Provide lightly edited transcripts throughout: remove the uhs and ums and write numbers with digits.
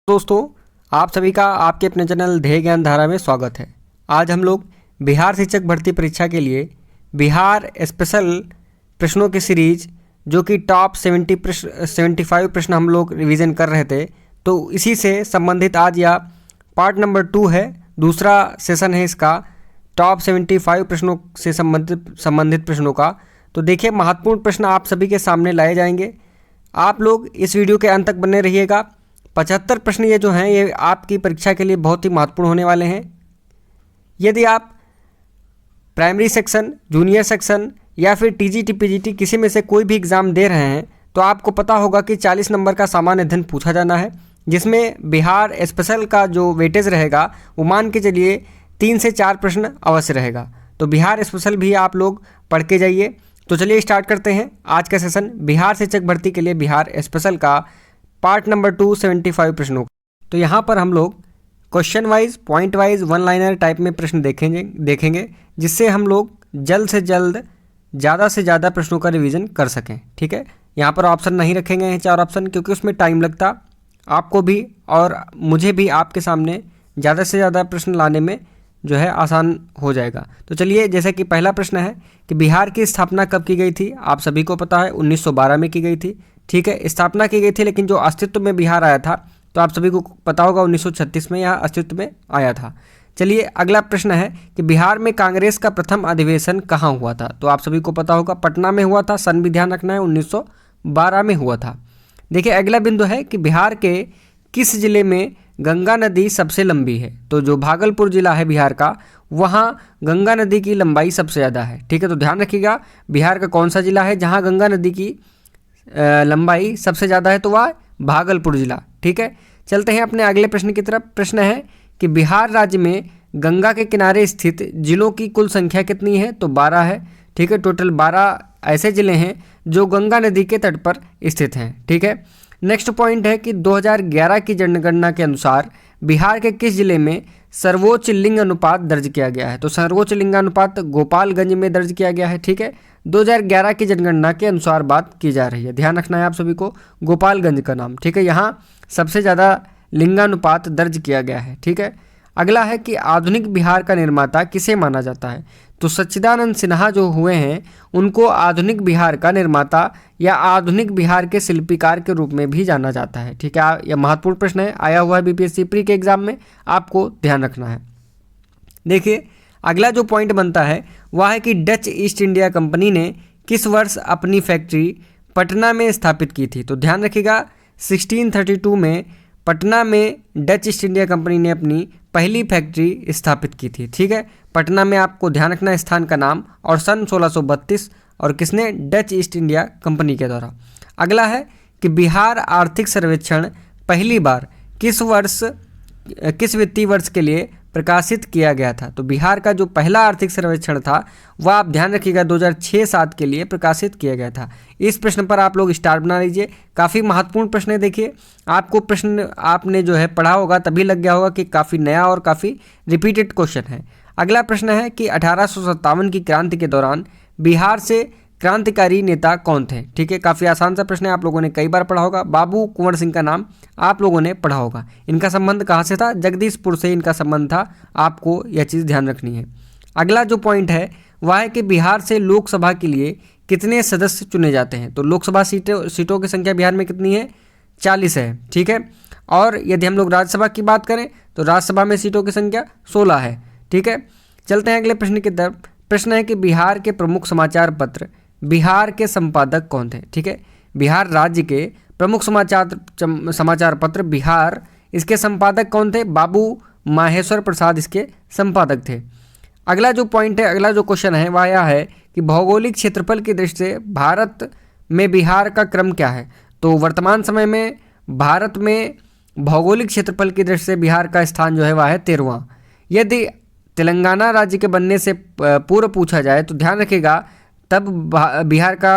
दोस्तों, आप सभी का आपके अपने चैनल ध्येय ज्ञान धारा में स्वागत है। आज हम लोग बिहार शिक्षक भर्ती परीक्षा के लिए बिहार स्पेशल प्रश्नों की सीरीज जो कि टॉप 75 प्रश्न हम लोग रिवीजन कर रहे थे, तो इसी से संबंधित आज या पार्ट नंबर 2 है, दूसरा सेशन है इसका टॉप 75 प्रश्नों से संबंधित प्रश्नों का। तो देखिए, महत्वपूर्ण प्रश्न आप सभी के सामने लाए जाएंगे। आप लोग इस वीडियो के अंत तक बने रहिएगा। 75 प्रश्न ये जो हैं ये आपकी परीक्षा के लिए बहुत ही महत्वपूर्ण होने वाले हैं। यदि आप प्राइमरी सेक्शन, जूनियर सेक्शन या फिर टीजीटी पीजीटी किसी में से कोई भी एग्ज़ाम दे रहे हैं तो आपको पता होगा कि 40 नंबर का सामान्य अध्ययन पूछा जाना है, जिसमें बिहार स्पेशल का जो वेटेज रहेगा वो मान के चलिए 3 से 4 प्रश्न अवश्य रहेगा। तो बिहार स्पेशल भी आप लोग पढ़ के जाइए। तो चलिए स्टार्ट करते हैं आज का सेशन बिहार शिक्षक भर्ती के लिए बिहार स्पेशल का पार्ट नंबर 2 75 प्रश्नों। तो यहाँ पर हम लोग question wise, point wise, one liner type में प्रश्न देखेंगे जिससे हम लोग जल्द से जल्द ज़्यादा से ज़्यादा प्रश्नों का रिवीजन कर सकें। ठीक है, यहाँ पर ऑप्शन नहीं रखेंगे हैं 4 ऑप्शन, क्योंकि उसमें टाइम लगता आपको भी और मुझे भी आपके सामने ज़्यादा से ज़्यादा प्रश्न लाने में जो है आसान हो जाएगा। तो चलिए, जैसे कि पहला प्रश्न है कि बिहार की स्थापना कब की गई थी। आप सभी को पता है 1912 में की गई थी। ठीक है, स्थापना की गई थी, लेकिन जो अस्तित्व में बिहार आया था तो आप सभी को पता होगा 1936 में यह अस्तित्व में आया था। चलिए, अगला प्रश्न है कि बिहार में कांग्रेस का प्रथम अधिवेशन कहाँ हुआ था। तो आप सभी को पता होगा पटना में हुआ था। सन भी ध्यान रखना है, 1912 में हुआ था। देखिए, अगला बिंदु है कि बिहार के किस जिले में गंगा नदी सबसे लंबी है। तो जो भागलपुर जिला है बिहार का, वहाँ गंगा नदी की लंबाई सबसे ज़्यादा है। ठीक है, तो ध्यान रखिएगा बिहार का कौन सा जिला है जहाँ गंगा नदी की लंबाई सबसे ज़्यादा है, तो वह भागलपुर जिला। ठीक है, चलते हैं अपने अगले प्रश्न की तरफ। प्रश्न है कि बिहार राज्य में गंगा के किनारे स्थित जिलों की कुल संख्या कितनी है। तो 12 है। ठीक है, टोटल 12 ऐसे ज़िले हैं जो गंगा नदी के तट पर स्थित हैं। ठीक है, नेक्स्ट पॉइंट है कि 2011 की जनगणना के अनुसार बिहार के किस जिले में सर्वोच्च लिंग अनुपात दर्ज किया गया है। तो सर्वोच्च लिंगानुपात गोपालगंज में दर्ज किया गया है। ठीक है, 2011 की जनगणना के अनुसार बात की जा रही है, ध्यान रखना है आप सभी को, गोपालगंज का नाम। ठीक है, यहाँ सबसे ज़्यादा लिंगानुपात दर्ज किया गया है। ठीक है, अगला है कि आधुनिक बिहार का निर्माता किसे माना जाता है। तो सच्चिदानंद सिन्हा जो हुए हैं उनको आधुनिक बिहार का निर्माता या आधुनिक बिहार के शिल्पीकार के रूप में भी जाना जाता है। ठीक है, यह महत्वपूर्ण प्रश्न है, आया हुआ है बीपीएससी प्री के एग्जाम में, आपको ध्यान रखना है। देखिए, अगला जो पॉइंट बनता है वह है कि डच ईस्ट इंडिया कंपनी ने किस वर्ष अपनी फैक्ट्री पटना में स्थापित की थी। तो ध्यान रखिएगा 1632 में पटना में डच ईस्ट इंडिया कंपनी ने अपनी पहली फैक्ट्री स्थापित की थी। ठीक है, पटना में आपको ध्यान रखना है स्थान का नाम, और सन 1632, और किसने, डच ईस्ट इंडिया कंपनी के द्वारा। अगला है कि बिहार आर्थिक सर्वेक्षण पहली बार किस वित्तीय वर्ष के लिए प्रकाशित किया गया था। तो बिहार का जो पहला आर्थिक सर्वेक्षण था वह आप ध्यान रखिएगा 2006-07 के लिए प्रकाशित किया गया था। इस प्रश्न पर आप लोग स्टार बना लीजिए, काफ़ी महत्वपूर्ण प्रश्न है। देखिए, आपको प्रश्न आपने जो है पढ़ा होगा तभी लग गया होगा कि काफ़ी नया और काफ़ी रिपीटेड क्वेश्चन है। अगला प्रश्न है कि 1857 की क्रांति के दौरान बिहार से क्रांतिकारी नेता कौन थे। ठीक है, काफ़ी आसान सा प्रश्न है, आप लोगों ने कई बार पढ़ा होगा। बाबू कुंवर सिंह का नाम आप लोगों ने पढ़ा होगा। इनका संबंध कहाँ से था, जगदीशपुर से इनका संबंध था, आपको यह चीज़ ध्यान रखनी है। अगला जो पॉइंट है वह है कि बिहार से लोकसभा के लिए कितने सदस्य चुने जाते हैं। तो लोकसभा सीटों की संख्या बिहार में कितनी है, 40 है। ठीक है, और यदि हम लोग राज्यसभा की बात करें तो राज्यसभा में सीटों की संख्या 16 है। ठीक है, चलते हैं अगले प्रश्न की तरफ। प्रश्न है कि बिहार के प्रमुख समाचार पत्र बिहार के संपादक कौन थे। ठीक है, बिहार राज्य के प्रमुख समाचार पत्र बिहार, इसके संपादक कौन थे, बाबू माहेश्वर प्रसाद इसके संपादक थे। अगला जो पॉइंट है, अगला जो क्वेश्चन है वह यह है कि भौगोलिक क्षेत्रफल की दृष्टि से भारत में बिहार का क्रम क्या है। तो वर्तमान समय में भारत में भौगोलिक क्षेत्रफल की दृष्टि से बिहार का स्थान जो है वह है 13वां। यदि तेलंगाना राज्य के बनने से पूर्व पूछा जाए तो ध्यान रखिएगा तब बिहार का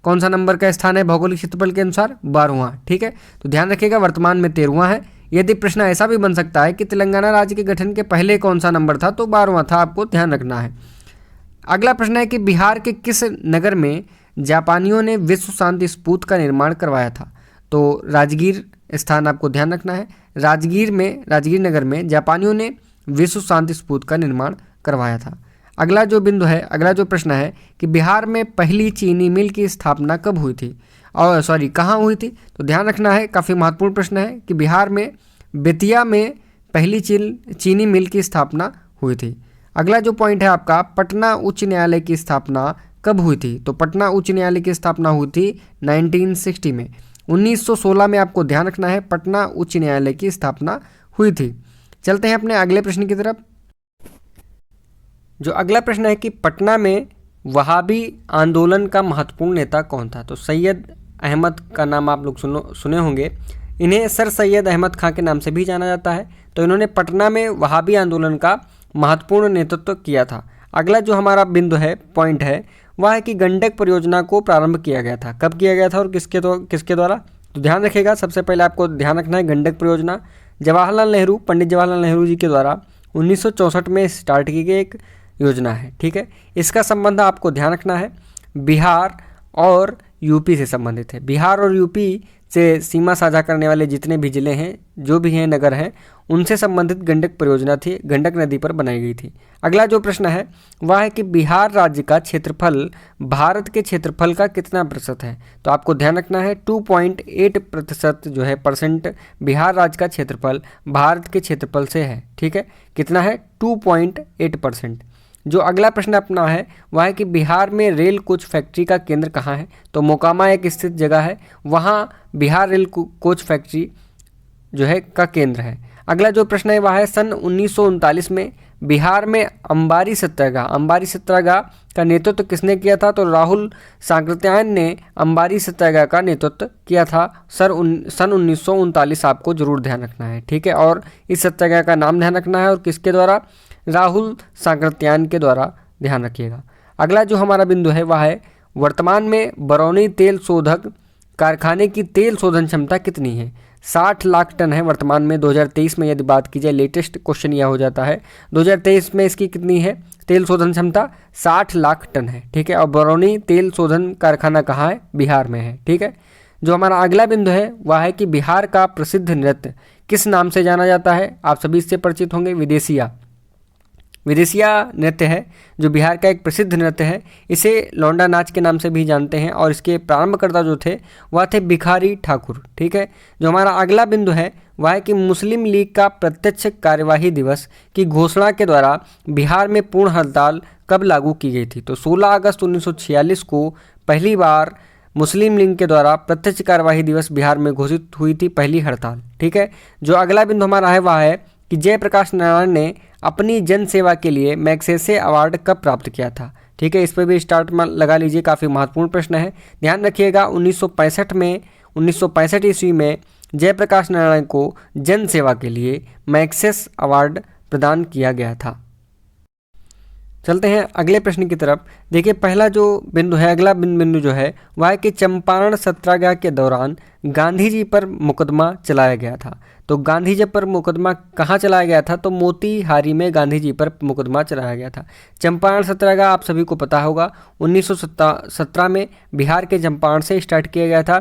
कौन सा नंबर का स्थान है भौगोलिक क्षेत्रफल के अनुसार, 12वां। ठीक है, तो ध्यान रखिएगा वर्तमान में 13वां है। यदि प्रश्न ऐसा भी बन सकता है कि तेलंगाना राज्य के गठन के पहले कौन सा नंबर था, तो 12वां था, आपको ध्यान रखना है। अगला प्रश्न है कि बिहार के किस नगर में जापानियों ने विश्व शांति स्तूप का निर्माण करवाया था। तो राजगीर स्थान आपको ध्यान रखना है, राजगीर नगर में जापानियों ने विश्व शांति स्तूप का निर्माण करवाया था। अगला जो प्रश्न है कि बिहार में पहली चीनी मिल की स्थापना कब हुई थी, और कहाँ हुई थी। तो ध्यान रखना है, काफ़ी महत्वपूर्ण प्रश्न है कि बिहार में बेतिया में पहली चीनी मिल की स्थापना हुई थी। अगला जो पॉइंट है आपका, पटना उच्च न्यायालय की स्थापना कब हुई थी। तो पटना उच्च न्यायालय की स्थापना हुई थी 1960 में। 1916 में आपको ध्यान रखना है पटना उच्च न्यायालय की स्थापना हुई थी। चलते हैं अपने अगले प्रश्न की तरफ। जो अगला प्रश्न है कि पटना में वहाबी आंदोलन का महत्वपूर्ण नेता कौन था। तो सैयद अहमद का नाम आप लोग सुने होंगे। इन्हें सर सैयद अहमद खां के नाम से भी जाना जाता है। तो इन्होंने पटना में वहाबी आंदोलन का महत्वपूर्ण नेतृत्व किया था। अगला जो हमारा बिंदु है, पॉइंट है, वह है कि गंडक परियोजना को प्रारंभ किया गया था। कब किया गया था और किसके द्वारा। तो ध्यान रखिएगा, सबसे पहले आपको ध्यान रखना है गंडक परियोजना पंडित जवाहरलाल नेहरू जी के द्वारा 1964 में स्टार्ट की गई एक योजना है। ठीक है, इसका संबंध आपको ध्यान रखना है बिहार और यूपी से संबंधित है। बिहार और यूपी से सीमा साझा करने वाले जितने भी जिले हैं, जो भी हैं, नगर हैं, उनसे संबंधित गंडक परियोजना थी, गंडक नदी पर बनाई गई थी। अगला जो प्रश्न है वह है कि बिहार राज्य का क्षेत्रफल भारत के क्षेत्रफल का कितना प्रतिशत है। तो आपको ध्यान रखना है 2.8% जो है परसेंट बिहार राज्य का क्षेत्रफल भारत के क्षेत्रफल से है। ठीक है, कितना है 2.8%। जो अगला प्रश्न अपना है वह है कि बिहार में रेल कोच फैक्ट्री का केंद्र कहाँ है। तो मोकामा एक स्थित जगह है, वहाँ बिहार रेल कोच फैक्ट्री जो है का केंद्र है। अगला जो प्रश्न है वह है सन 1939 में बिहार में अंबारी सत्याग्रह का नेतृत्व किसने किया था। तो राहुल सांकृत्यायन ने अंबारी सत्याग्रह का नेतृत्व किया था सन 1939। आपको जरूर ध्यान रखना है। ठीक है, और इस सत्याग्रह का नाम ध्यान रखना है और किसके द्वारा, राहुल सांकृत्यायन के द्वारा ध्यान रखिएगा। अगला जो हमारा बिंदु है वह है वर्तमान में बरौनी तेल शोधक कारखाने की तेल शोधन क्षमता कितनी है। 60 लाख टन है वर्तमान में। 2023 में यदि बात की जाए, लेटेस्ट क्वेश्चन यह हो जाता है 2023 में इसकी कितनी है तेल शोधन क्षमता, 60 लाख टन है। ठीक है, और बरौनी तेल शोधन कारखाना कहाँ है, बिहार में है। ठीक है, जो हमारा अगला बिंदु है वह है कि बिहार का प्रसिद्ध नृत्य किस नाम से जाना जाता है। आप सभी इससे परिचित होंगे, विदेशिया नृत्य है जो बिहार का एक प्रसिद्ध नृत्य है। इसे लौंडा नाच के नाम से भी जानते हैं और इसके प्रारंभकर्ता जो थे वह थे भिखारी ठाकुर। ठीक है, जो हमारा अगला बिंदु है वह है कि मुस्लिम लीग का प्रत्यक्ष कार्यवाही दिवस की घोषणा के द्वारा बिहार में पूर्ण हड़ताल कब लागू की गई थी। तो 16 अगस्त 1946 को पहली बार मुस्लिम लीग के द्वारा प्रत्यक्ष कार्यवाही दिवस बिहार में घोषित हुई थी, पहली हड़ताल। ठीक है, जो अगला बिंदु हमारा है वह है कि जयप्रकाश नारायण ने अपनी जन सेवा के लिए मैग्सेसे अवार्ड कब प्राप्त किया था। ठीक है, इस पर भी स्टार्ट में लगा लीजिए, काफ़ी महत्वपूर्ण प्रश्न है। ध्यान रखिएगा 1965 ईस्वी में जयप्रकाश नारायण को जन सेवा के लिए मैग्सेसे अवार्ड प्रदान किया गया था। चलते हैं अगले प्रश्न की तरफ। देखिए, पहला जो बिंदु है, अगला बिंदु जो है वह है कि चंपारण सत्याग्रह के दौरान गांधी जी पर मुकदमा चलाया गया था। तो गांधी जी पर मुकदमा कहाँ चलाया गया था। तो मोतीहारी में गांधी जी पर मुकदमा चलाया गया था। चंपारण सत्याग्रह आप सभी को पता होगा 1917 में बिहार के चंपारण से स्टार्ट किया गया था।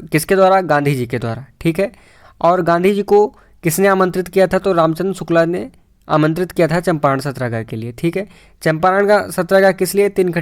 किसके द्वारा, गांधी जी के द्वारा। ठीक है, और गांधी जी को किसने आमंत्रित किया था। तो रामचंद्र शुक्ला ने आमंत्रित किया था चंपारण सत्याग्रह के लिए। ठीक है, चंपारण का सत्याग्रह किस लिए, तीन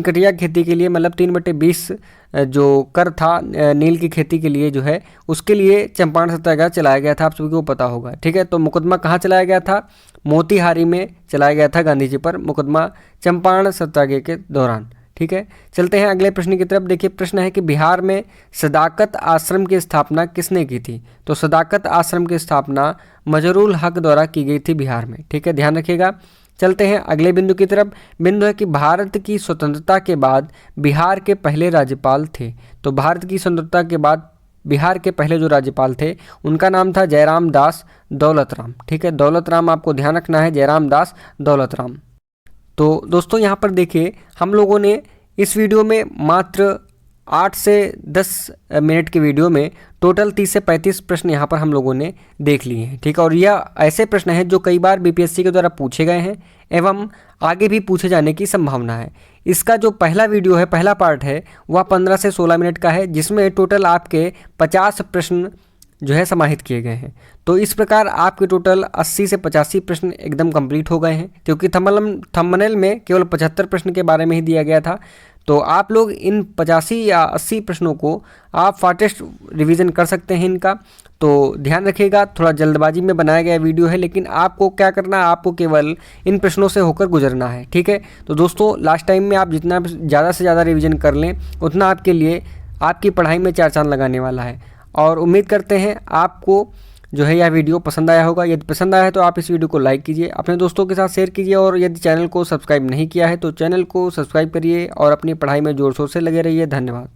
कटिया खेती के लिए, मतलब 3/20 जो कर था नील की खेती के लिए जो है, उसके लिए चंपारण सत्याग्रह चलाया गया था, आप सभी को पता होगा। ठीक है, तो मुकदमा कहाँ चलाया गया था, मोतीहारी में चलाया गया था गांधी जी पर मुकदमा चंपारण सत्याग्रह के दौरान। ठीक है, चलते हैं अगले प्रश्न की तरफ। देखिए, प्रश्न है कि बिहार में सदाकत आश्रम की स्थापना किसने की थी। तो सदाकत आश्रम की स्थापना मजरूल हक द्वारा की गई थी बिहार में। ठीक है, ध्यान रखिएगा। चलते हैं अगले बिंदु की तरफ। बिंदु है कि भारत की स्वतंत्रता के बाद बिहार के पहले राज्यपाल थे। तो भारत की स्वतंत्रता के बाद बिहार के पहले जो राज्यपाल थे उनका नाम था जयराम दास दौलतराम। ठीक है, दौलतराम आपको ध्यान रखना है, जयराम दास दौलतराम। तो दोस्तों यहाँ पर देखिए, हम लोगों ने इस वीडियो में मात्र 8 से 10 मिनट के वीडियो में टोटल 30 से 35 प्रश्न यहाँ पर हम लोगों ने देख लिए हैं। ठीक है, और यह ऐसे प्रश्न हैं जो कई बार बीपीएससी के द्वारा पूछे गए हैं एवं आगे भी पूछे जाने की संभावना है। इसका जो पहला वीडियो है, पहला पार्ट है, वह 15 से 16 मिनट का है, जिसमें टोटल आपके 50 प्रश्न जो है समाहित किए गए हैं। तो इस प्रकार आपके टोटल 80 से 85 प्रश्न एकदम कंप्लीट हो गए हैं, क्योंकि थंबनेल में केवल 75 प्रश्न के बारे में ही दिया गया था। तो आप लोग इन 85 या 80 प्रश्नों को आप फास्टेस्ट रिवीजन कर सकते हैं इनका। तो ध्यान रखिएगा, थोड़ा जल्दबाजी में बनाया गया वीडियो है, लेकिन आपको क्या करना है, आपको केवल इन प्रश्नों से होकर गुजरना है, ठीक है। तो दोस्तों लास्ट टाइम में आप जितना ज़्यादा से ज़्यादा रिवीजन कर लें उतना आपके लिए आपकी पढ़ाई में 4 चांद लगाने वाला है। और उम्मीद करते हैं आपको जो है यह वीडियो पसंद आया होगा। यदि पसंद आया है तो आप इस वीडियो को लाइक कीजिए, अपने दोस्तों के साथ शेयर कीजिए, और यदि चैनल को सब्सक्राइब नहीं किया है तो चैनल को सब्सक्राइब करिए और अपनी पढ़ाई में ज़ोर शोर से लगे रहिए। धन्यवाद।